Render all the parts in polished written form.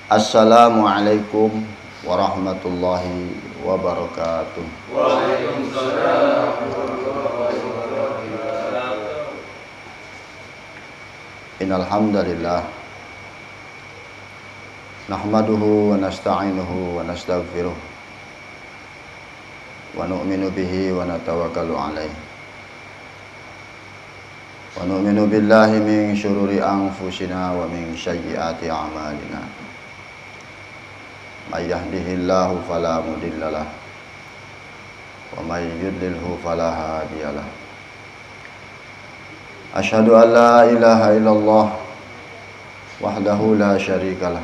Assalamualaikum warahmatullahi wabarakatuh. Waalaikumsalam warahmatullahi wabarakatuh. Innal hamdalillah nahmaduhu wa nasta'inuhu wa nastaghfiruh wa nu'minu bihi wa natawakkalu alaihi wa nu'minu billahi min syururi anfusina wa min sayyiati a'malina. May yahdihillahu fala mudhillalah wa may yudlilhu fala hadiyalah. Asyhadu an la ilaha illallah wahdahu la syarikalah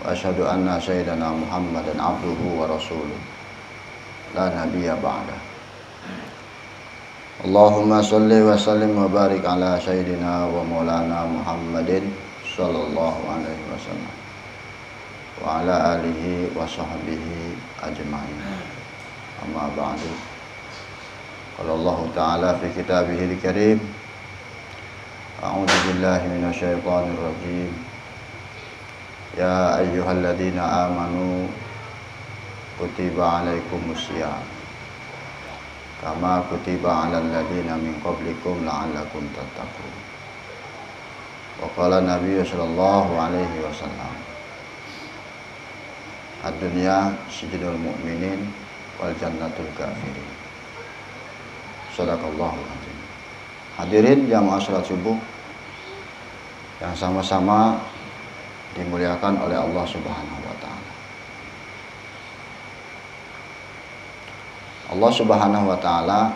wa asyhadu anna sayyidana Muhammadan abduhu wa rasuluh la nabiyya ba'da. Allahumma shalli wa sallim wa barik ala sayyidina wa maulana Muhammadin sallallahu alaihi wasallam wa ala alihi wa sahbihi ajma'in. Amma ba'du. Qala Allah Ta'ala fi kitabihil karim, a'udzu billahi minasyaitonir rajim. Ya ayyuhalladzina amanu kutiba 'alaikumusiyam kama kutiba 'alal ladzina min qablikum la'allakum tattaqun. Wa qala Nabi sallallahu alaihi wasallam, ad-dunya sijnul mu'minin wal jannatul kafirin. Shadaqallahul azim. Hadirin jamaah salat subuh yang sama-sama dimuliakan oleh Allah Subhanahu wa taala. Allah Subhanahu wa taala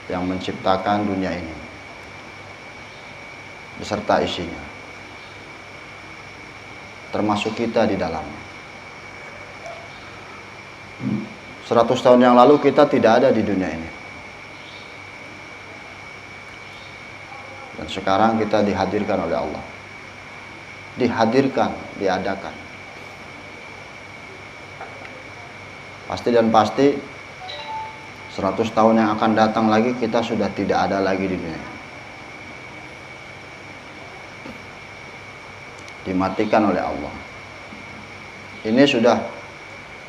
yang menciptakan dunia ini beserta isinya, termasuk kita di dalamnya. 100 tahun yang lalu kita tidak ada di dunia ini. Dan sekarang kita dihadirkan oleh Allah. Dihadirkan, diadakan. Pasti dan pasti 100 tahun yang akan datang lagi kita sudah tidak ada lagi di dunia ini. Dimatikan oleh Allah. Ini sudah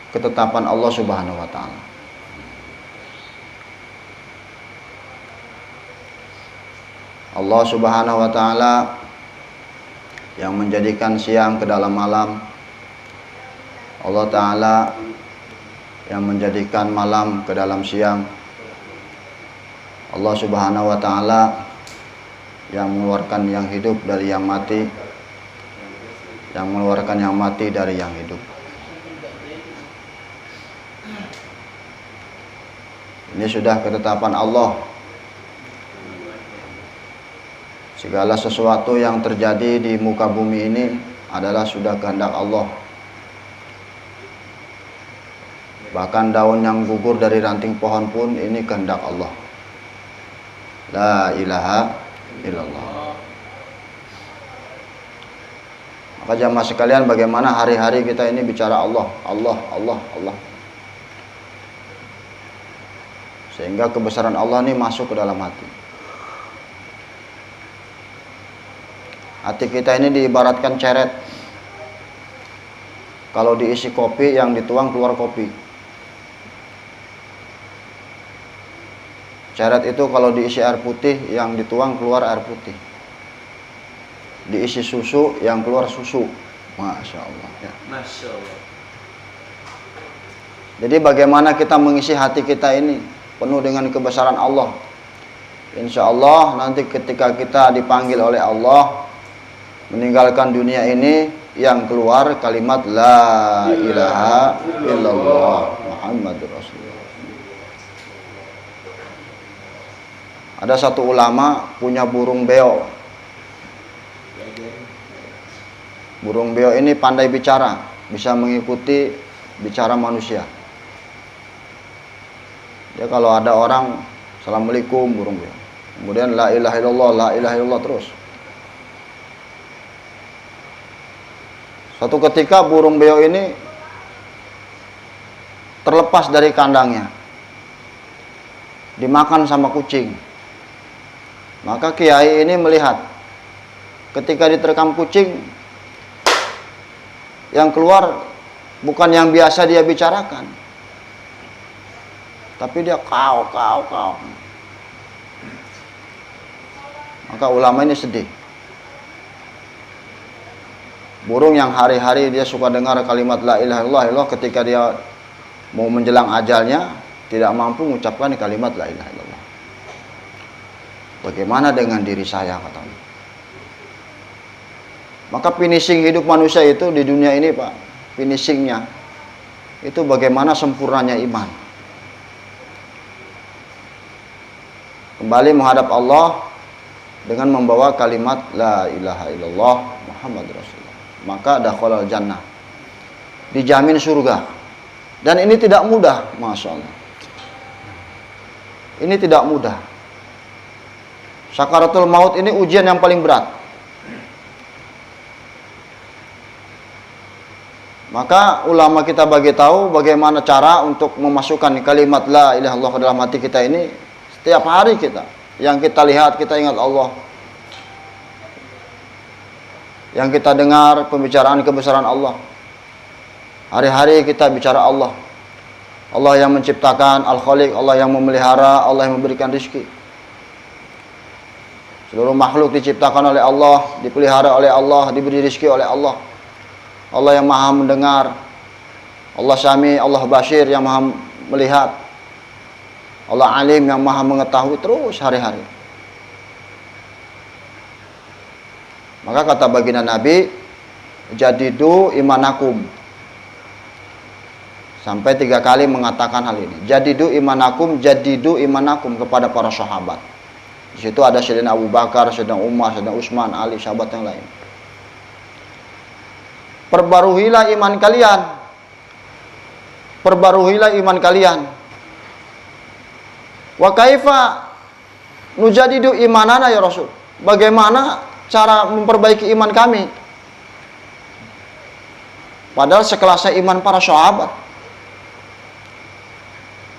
ketetapan Allah Subhanahu wa taala. Allah Subhanahu wa taala yang menjadikan siang ke dalam malam. Allah taala yang menjadikan malam ke dalam siang. Allah Subhanahu wa taala yang mengeluarkan yang hidup dari yang mati, yang mengeluarkan yang mati dari yang hidup. Ini sudah ketetapan Allah. Segala sesuatu yang terjadi di muka bumi ini adalah sudah kehendak Allah. Bahkan daun yang gugur dari ranting pohon pun ini kehendak Allah. La ilaha illallah. Maka jamaah sekalian, bagaimana hari-hari kita ini bicara Allah, Allah, Allah, Allah. Sehingga kebesaran Allah ini masuk ke dalam hati. Hati kita ini diibaratkan ceret. Kalau diisi kopi, yang dituang keluar kopi. Ceret itu kalau diisi air putih, yang dituang keluar air putih. Diisi susu, yang keluar susu. Masya Allah ya. Masya Allah. Jadi bagaimana kita mengisi hati kita ini penuh dengan kebesaran Allah. Insya Allah nanti ketika kita dipanggil oleh Allah meninggalkan dunia ini, yang keluar kalimat La ilaha illallah Muhammadur Rasulullah. Ada satu ulama punya burung beo. Burung beo ini pandai bicara, bisa mengikuti bicara manusia. Ya, kalau ada orang Assalamualaikum, burung beo. Kemudian la ilaha illallah terus. Suatu ketika burung beo ini terlepas dari kandangnya. dimakan sama kucing. Maka kiai ini melihat ketika diterkam kucing, yang keluar bukan yang biasa dia bicarakan, tapi dia kau. Maka ulama ini sedih. Burung yang hari-hari dia suka dengar kalimat la ilaha illallah, ketika dia mau menjelang ajalnya tidak mampu mengucapkan kalimat la ilaha illallah. Bagaimana dengan diri saya, katanya. Maka finishing hidup manusia itu di dunia ini, Pak, finishingnya itu bagaimana sempurnanya iman. Kembali menghadap Allah dengan membawa kalimat la ilaha illallah Muhammad Rasulullah. Maka dakhalal jannah, dijamin surga. Dan ini tidak mudah, Masya Allah. Ini tidak mudah. Sakaratul maut ini ujian yang paling berat. Maka ulama kita bagi tahu bagaimana cara untuk memasukkan kalimat la ilaha illallah ke dalam hati kita ini. Setiap hari kita, yang kita lihat, kita ingat Allah. Yang kita dengar pembicaraan kebesaran Allah. Hari-hari kita bicara Allah. Allah yang menciptakan, Al-Khaliq, Allah yang memelihara, Allah yang memberikan rezeki. Seluruh makhluk diciptakan oleh Allah, dipelihara oleh Allah, diberi rezeki oleh Allah. Allah yang maha mendengar, Allah Sami, Allah Basir yang maha melihat, Allah Alim yang maha mengetahui, terus hari-hari. Maka kata baginda Nabi, jadidu imanakum. Sampai 3 kali mengatakan hal ini. Jadidu imanakum kepada para sahabat. Di situ ada Sayyidina Abu Bakar, Sayyidina Umar, Sayyidina Utsman, Ali, sahabat yang lain. Perbaruhilah iman kalian. Perbaruhilah iman kalian. Wa kaifa nujadidu imanana ya Rasul? Bagaimana cara memperbaiki iman kami? Padahal sekelasnya iman para sahabat.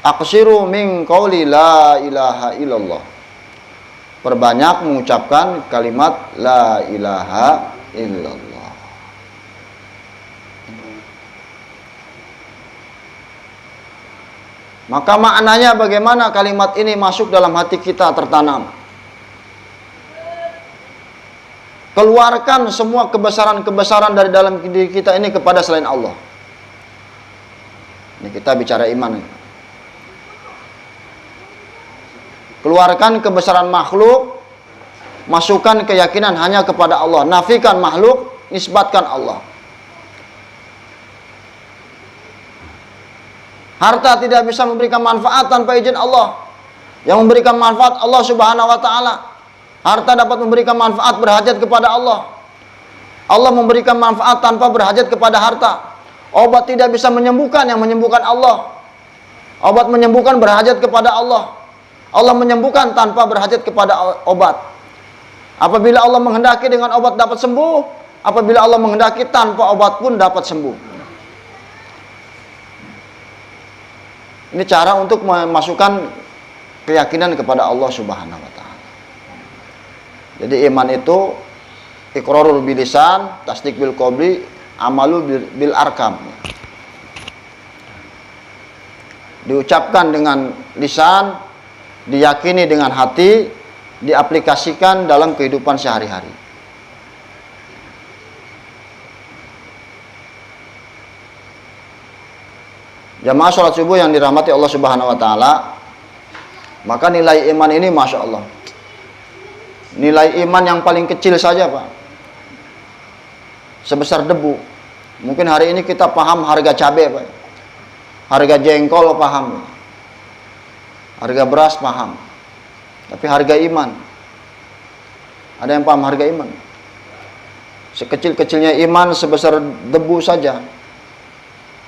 Aqsiru min qauli la ilaha illallah. Perbanyak mengucapkan kalimat la ilaha illallah. Maka maknanya bagaimana kalimat ini masuk dalam hati kita, tertanam. Keluarkan semua kebesaran-kebesaran dari dalam diri kita ini kepada selain Allah. Ini kita bicara iman. Keluarkan kebesaran makhluk, masukkan keyakinan hanya kepada Allah. Nafikan makhluk, nisbatkan Allah. Harta tidak bisa memberikan manfaat tanpa izin Allah. Yang memberikan manfaat Allah Subhanahu wa taala. Harta dapat memberikan manfaat berhajat kepada Allah. Allah memberikan manfaat tanpa berhajat kepada harta. Obat tidak bisa menyembuhkan, yang menyembuhkan Allah. Obat menyembuhkan berhajat kepada Allah. Allah menyembuhkan tanpa berhajat kepada obat. Apabila Allah menghendaki dengan obat dapat sembuh, apabila Allah menghendaki tanpa obat pun dapat sembuh. Ini cara untuk memasukkan keyakinan kepada Allah Subhanahu wa taala. Jadi iman itu iqrarul bilisan, tasdik bil qalbi, amalu bil arkam. Diucapkan dengan lisan, diyakini dengan hati, diaplikasikan dalam kehidupan sehari-hari. Jamaah sholat subuh yang dirahmati Allah Subhanahu wa taala, maka nilai iman ini Masya Allah, nilai iman yang paling kecil saja Pak, sebesar debu. Mungkin hari ini kita paham harga cabai Pak, harga jengkol paham, harga beras paham, tapi harga iman, ada yang paham harga iman? Sekecil-kecilnya iman sebesar debu saja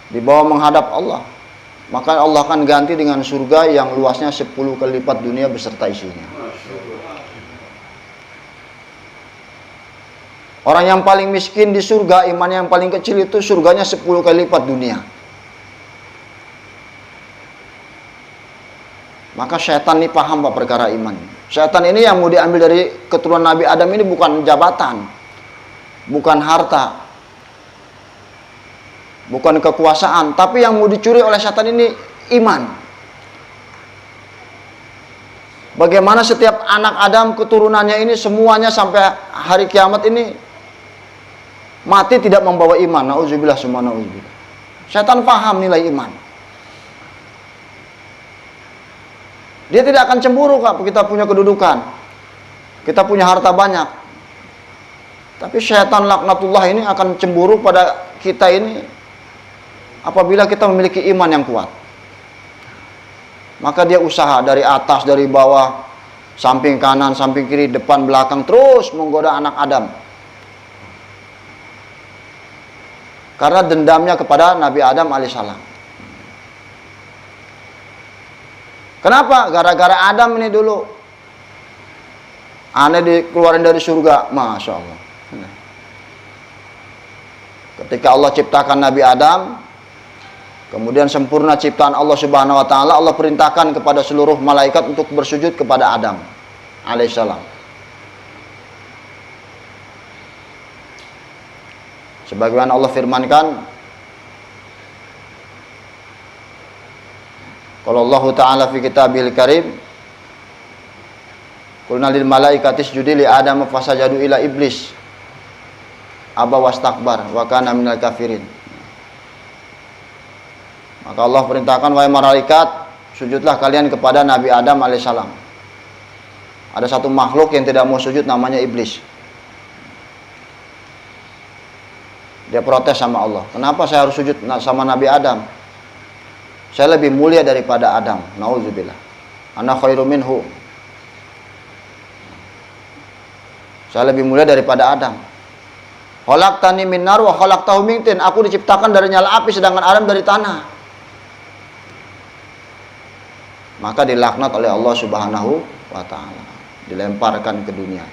dibawa menghadap Allah, maka Allah akan ganti dengan surga yang luasnya 10 kali lipat dunia beserta isinya. Orang yang paling miskin di surga, iman yang paling kecil itu surganya 10 kali lipat dunia. Maka syaitan ini paham Pak perkara iman. Syaitan ini yang mau diambil dari keturunan Nabi Adam ini bukan jabatan, bukan harta, bukan kekuasaan, tapi yang mau dicuri oleh syaitan ini iman. Bagaimana setiap anak Adam keturunannya ini semuanya sampai hari kiamat ini mati tidak membawa iman. Nauzubillah summa nauzubillah. Syaitan paham nilai iman. Dia tidak akan cemburu Kak, kita punya kedudukan, kita punya harta banyak. Tapi syaitan laknatullah ini akan cemburu pada kita ini apabila kita memiliki iman yang kuat. Maka dia usaha dari atas, dari bawah, samping kanan, samping kiri, depan, belakang, terus menggoda anak Adam. Karena dendamnya kepada Nabi Adam alaihissalam. Kenapa? Gara-gara Adam ini dulu aneh dikeluarin dari surga. Masya Allah. Ketika Allah ciptakan Nabi Adam, kemudian sempurna ciptaan Allah Subhanahu wa taala, Allah perintahkan kepada seluruh malaikat untuk bersujud kepada Adam alaihissalam. Sebagaimana Allah firmankan, kalau Allah Ta'ala fi kitabil karim, qulna lil malaikati isjudi li Adam fasajadu ila iblis aba wastakbar wa kana minal kafirin. Maka Allah perintahkan, wahai malaikat, sujudlah kalian kepada Nabi Adam alaihissalam. Ada satu makhluk yang tidak mau sujud, namanya iblis. Dia protes sama Allah, kenapa saya harus sujud sama Nabi Adam? Saya lebih mulia daripada Adam. Nauzubillah. Ana khairu minhu. Saya lebih mulia daripada Adam. Khalaqtani min nar wa khalaqtahu min tin. Aku diciptakan dari nyala api, sedangkan Adam dari tanah. Maka dilaknat oleh Allah Subhanahu wa taala. Dilemparkan ke dunia.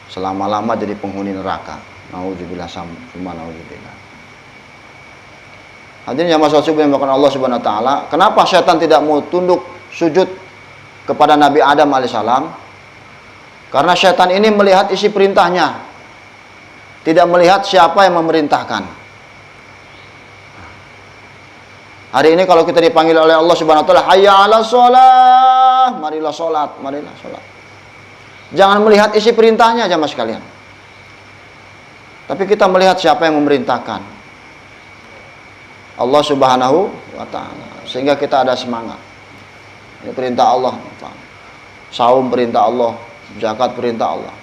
Selama-lama jadi penghuni neraka. Nauzubillah summa nauzubillah. Hadirin yang maksud yang dimakan Allah Subhanahu wa taala, kenapa syaitan tidak mau tunduk sujud kepada Nabi Adam alaihissalam? Karena syaitan ini melihat isi perintahnya, tidak melihat siapa yang memerintahkan. Hari ini kalau kita dipanggil oleh Allah Subhanahu wa taala, hayya 'alas shalah, marilah salat, marilah salat. Jangan melihat isi perintahnya jamaah sekalian. Tapi kita melihat siapa yang memerintahkan. Allah Subhanahu wa taala, sehingga kita ada semangat. Ini perintah Allah. Saum perintah Allah, zakat perintah Allah.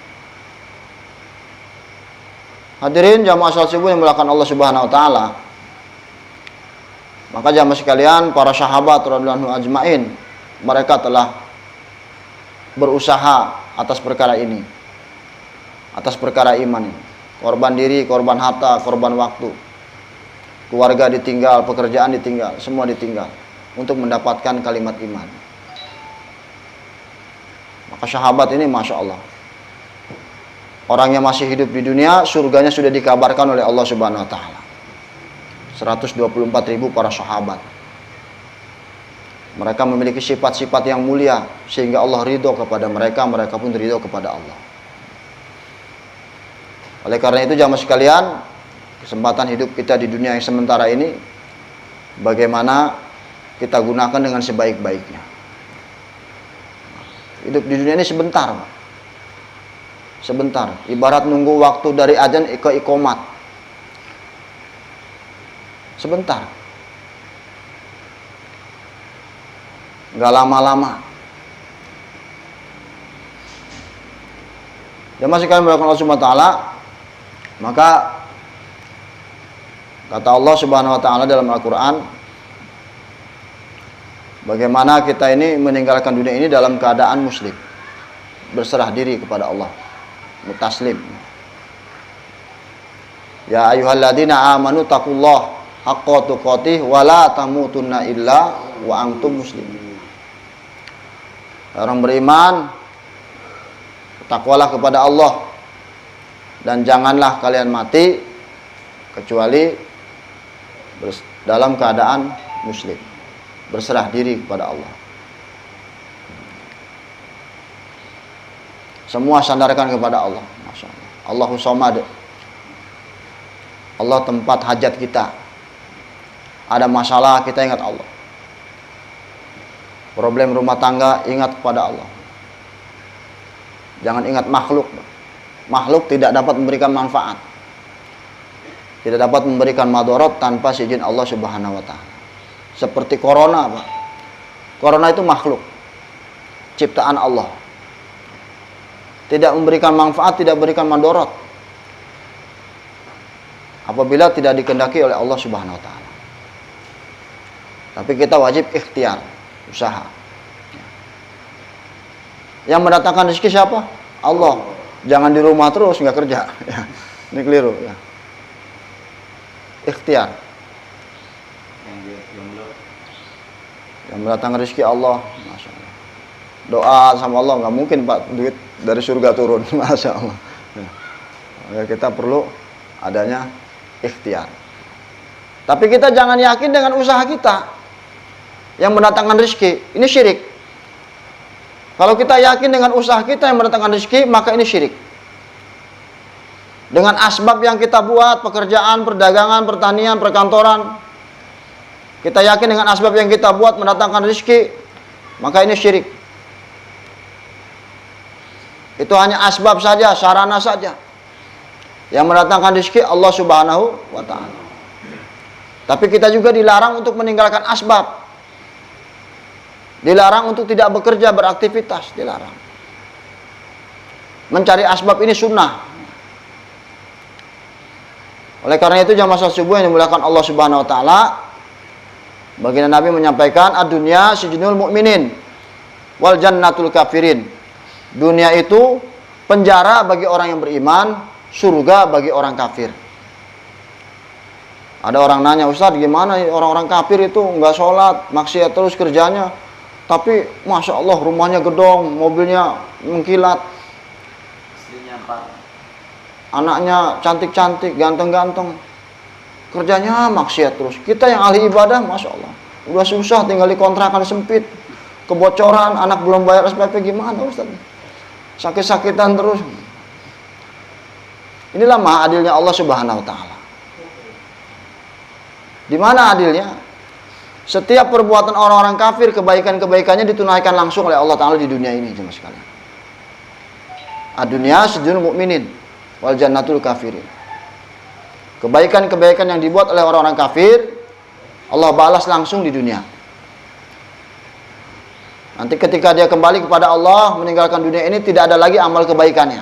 Hadirin jamaah salat subuh yang dimuliakan Allah Subhanahu wa taala. Maka jamaah sekalian, para sahabat radhiyallahu anhum ajmain, mereka telah berusaha atas perkara ini. Atas perkara iman ini. Korban diri, korban harta, korban waktu. Keluarga ditinggal, pekerjaan ditinggal, semua ditinggal untuk mendapatkan kalimat iman. Maka sahabat ini Masya Allah, orang yang masih hidup di dunia, surganya sudah dikabarkan oleh Allah Subhanahu wa taala. 124.000 para sahabat. Mereka memiliki sifat-sifat yang mulia sehingga Allah ridho kepada mereka, mereka pun ridho kepada Allah. Oleh karena itu jamaah sekalian, kesempatan hidup kita di dunia yang sementara ini, bagaimana kita gunakan dengan sebaik-baiknya. Hidup di dunia ini sebentar, Pak. Sebentar. Ibarat nunggu waktu dari adzan ke iqomat. Sebentar. Nggak lama-lama. Jamaah sekalian melakukan Allah Subhanahu wa taala, maka kata Allah Subhanahu wa taala dalam Al-Qur'an, bagaimana kita ini meninggalkan dunia ini dalam keadaan muslim, berserah diri kepada Allah, mutaslim. Ya ayyuhalladzina amanu taqullaha haqqa tuqatih wa la tamutunna illa wa antum muslimun. Orang beriman, takwalah kepada Allah dan janganlah kalian mati kecuali dalam keadaan muslim, berserah diri kepada Allah. Semua sandarkan kepada Allah. Masya Allah. Allahu Somad. Allah tempat hajat kita. Ada masalah, kita ingat Allah. Problem rumah tangga, ingat kepada Allah. Jangan ingat makhluk. Makhluk tidak dapat memberikan manfaat. Tidak dapat memberikan madorot tanpa seizin Allah Subhanahu wa Ta'ala. Seperti corona, Pak. Corona itu makhluk, ciptaan Allah. Tidak memberikan manfaat, tidak memberikan madorot apabila tidak dikehendaki oleh Allah Subhanahu wa Ta'ala. Tapi kita wajib ikhtiar, usaha. Yang mendatangkan rezeki siapa? Allah. Jangan di rumah terus nggak kerja. Ini keliru. Ya. Ikhtiar. Yang mendatangkan rezeki Allah. Masya Allah. Doa sama Allah, nggak mungkin Pak duit dari surga turun. Masya Allah. Ya, kita perlu adanya ikhtiar. Tapi kita jangan yakin dengan usaha kita yang mendatangkan rezeki. Ini syirik. Kalau kita yakin dengan usaha kita yang mendatangkan rezeki, maka ini syirik. Dengan asbab yang kita buat, pekerjaan, perdagangan, pertanian, perkantoran, kita yakin dengan asbab yang kita buat mendatangkan rezeki, maka ini syirik. Itu hanya asbab saja, sarana saja. Yang mendatangkan rezeki Allah Subhanahu wa Ta'ala. Tapi kita juga dilarang untuk meninggalkan asbab. Dilarang untuk tidak bekerja, beraktivitas, dilarang. Mencari asbab ini sunnah. Oleh karena itu jamaah salat subuh yang dimuliakan Allah Subhanahu wa Ta'ala, baginda Nabi menyampaikan, ad-dunya sijnul mu'minin wal jannatul kafirin. Dunia itu penjara bagi orang yang beriman, surga bagi orang kafir. Ada orang nanya, Ustaz, gimana orang-orang kafir itu nggak sholat, maksiat terus kerjanya, tapi Masya Allah rumahnya gedong, mobilnya mengkilat, anaknya cantik-cantik, ganteng-ganteng, kerjanya maksiat terus. Kita yang ahli ibadah, Masya Allah, udah susah tinggal di kontrakan sempit, kebocoran, anak belum bayar SPP, gimana Ustaz? Sakit-sakitan terus. Inilah maha adilnya Allah Subhanahu wa Ta'ala. Di mana adilnya? Setiap perbuatan orang-orang kafir, kebaikan-kebaikannya ditunaikan langsung oleh Allah Ta'ala di dunia ini, jemaah sekalian. Ad-dunya sijnul mu'minin wal jannatul kafirin. Kebaikan-kebaikan yang dibuat oleh orang-orang kafir, Allah balas langsung di dunia. Nanti ketika dia kembali kepada Allah, meninggalkan dunia ini, tidak ada lagi amal kebaikannya.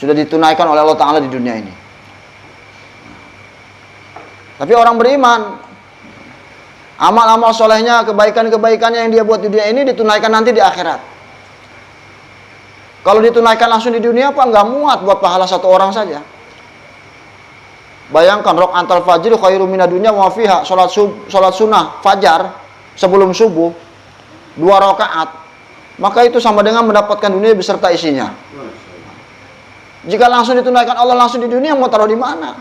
Sudah ditunaikan oleh Allah Ta'ala di dunia ini. Tapi orang beriman, amal-amal solehnya, kebaikan-kebaikannya yang dia buat di dunia ini ditunaikan nanti di akhirat. Kalau ditunaikan langsung di dunia, Pak, nggak muat buat pahala satu orang saja. Bayangkan, rakaat al-fajr khairum minad dunya wa fiha, salat sunnah fajar sebelum subuh 2 rakaat, maka itu sama dengan mendapatkan dunia beserta isinya. Jika langsung ditunaikan Allah langsung di dunia, mau taruh di mana?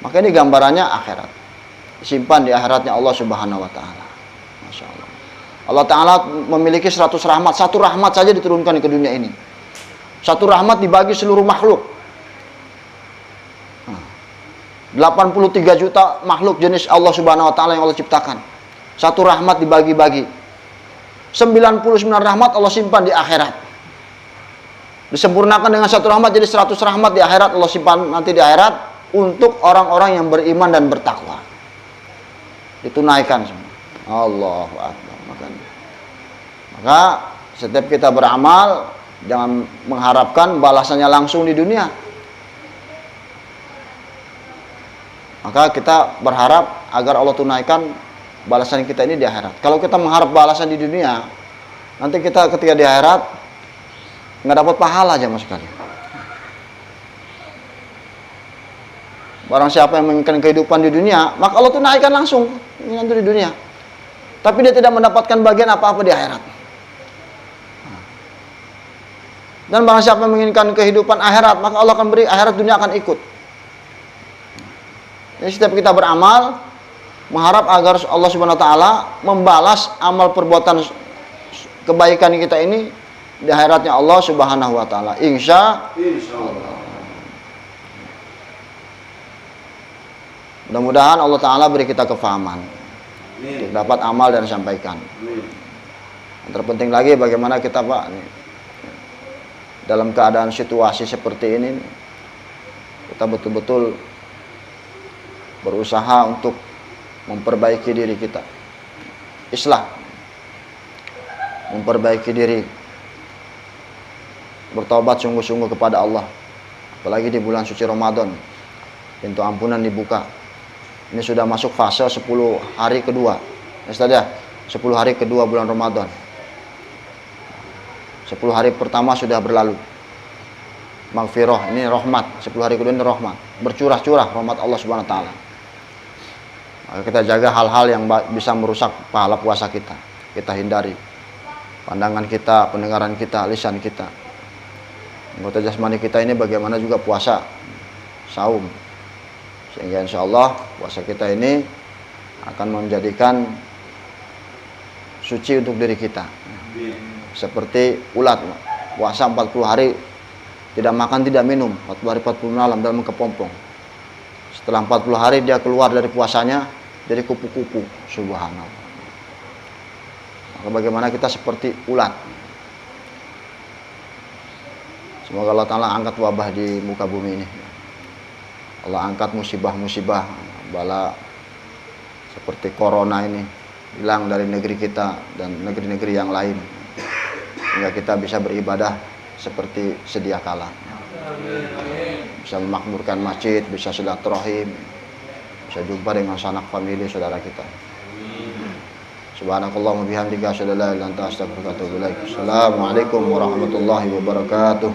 Maka ini gambarannya akhirat. Simpan di akhiratnya Allah Subhanahu wa Ta'ala. Masya Allah. Allah Ta'ala memiliki 100 rahmat. Satu rahmat saja diturunkan ke dunia ini. Satu rahmat dibagi seluruh makhluk. 83 juta makhluk jenis Allah Subhanahu wa Ta'ala yang Allah ciptakan. Satu rahmat dibagi-bagi. 99 rahmat Allah simpan di akhirat. Disempurnakan dengan satu rahmat, jadi 100 rahmat di akhirat Allah simpan nanti di akhirat untuk orang-orang yang beriman dan bertakwa. Ditunaikan semua. Allahu Akbar. Maka setiap kita beramal, jangan mengharapkan balasannya langsung di dunia. Maka kita berharap agar Allah tunaikan balasan kita ini di akhirat. Kalau kita mengharap balasan di dunia, nanti kita ketika di akhirat nggak dapat pahala aja mas sekali. Barang siapa yang menginginkan kehidupan di dunia, maka Allah tunaikan langsung nanti di dunia. Tapi dia tidak mendapatkan bagian apa-apa di akhirat. Dan barang siapa yang menginginkan kehidupan akhirat, maka Allah akan beri akhirat, dunia akan ikut. Jadi setiap kita beramal, mengharap agar Allah Subhanahu wa taala membalas amal perbuatan kebaikan kita ini di akhiratnya Allah Subhanahu wa taala. Insya Allah. Mudah-mudahan Allah taala beri kita kefahaman untuk dapat amal dan sampaikan. Yang terpenting lagi bagaimana kita Pak dalam keadaan situasi seperti ini, kita betul-betul berusaha untuk memperbaiki diri kita, islah, memperbaiki diri, bertobat sungguh-sungguh kepada Allah. Apalagi di bulan suci Ramadan, pintu ampunan dibuka. Ini sudah masuk fase 10 hari kedua, ya Ustaz ya, 10 hari kedua bulan Ramadan. 10 hari pertama sudah berlalu. Maghfirah, ini rahmat. 10 hari kedua ini rahmat. Bercurah-curah rahmat Allah Subhanahu wa taala. Maka kita jaga hal-hal yang bisa merusak pahala puasa kita. Kita hindari. Pandangan kita, pendengaran kita, lisan kita. Anggota jasmani kita ini bagaimana juga puasa, saum. Sehingga insya Allah puasa kita ini akan menjadikan suci untuk diri kita. Seperti ulat, puasa 40 hari tidak makan tidak minum, 40 hari 40 malam dalam kepompong. Setelah 40 hari dia keluar dari puasanya dari kupu-kupu, subhanallah. Maka bagaimana kita seperti ulat. Semoga Allah Ta'ala angkat wabah di muka bumi ini. Allah angkat musibah-musibah, bala seperti corona ini hilang dari negeri kita dan negeri-negeri yang lain, hingga kita bisa beribadah seperti sedia kala. Bisa memakmurkan masjid, bisa silaturahim, bisa jumpa dengan sanak famili saudara kita. Subhanakallahumma bihamdika asyhadu an la ilaha illa anta astaghfiruka wa atubu ilaik. Assalamualaikum warahmatullahi wabarakatuh.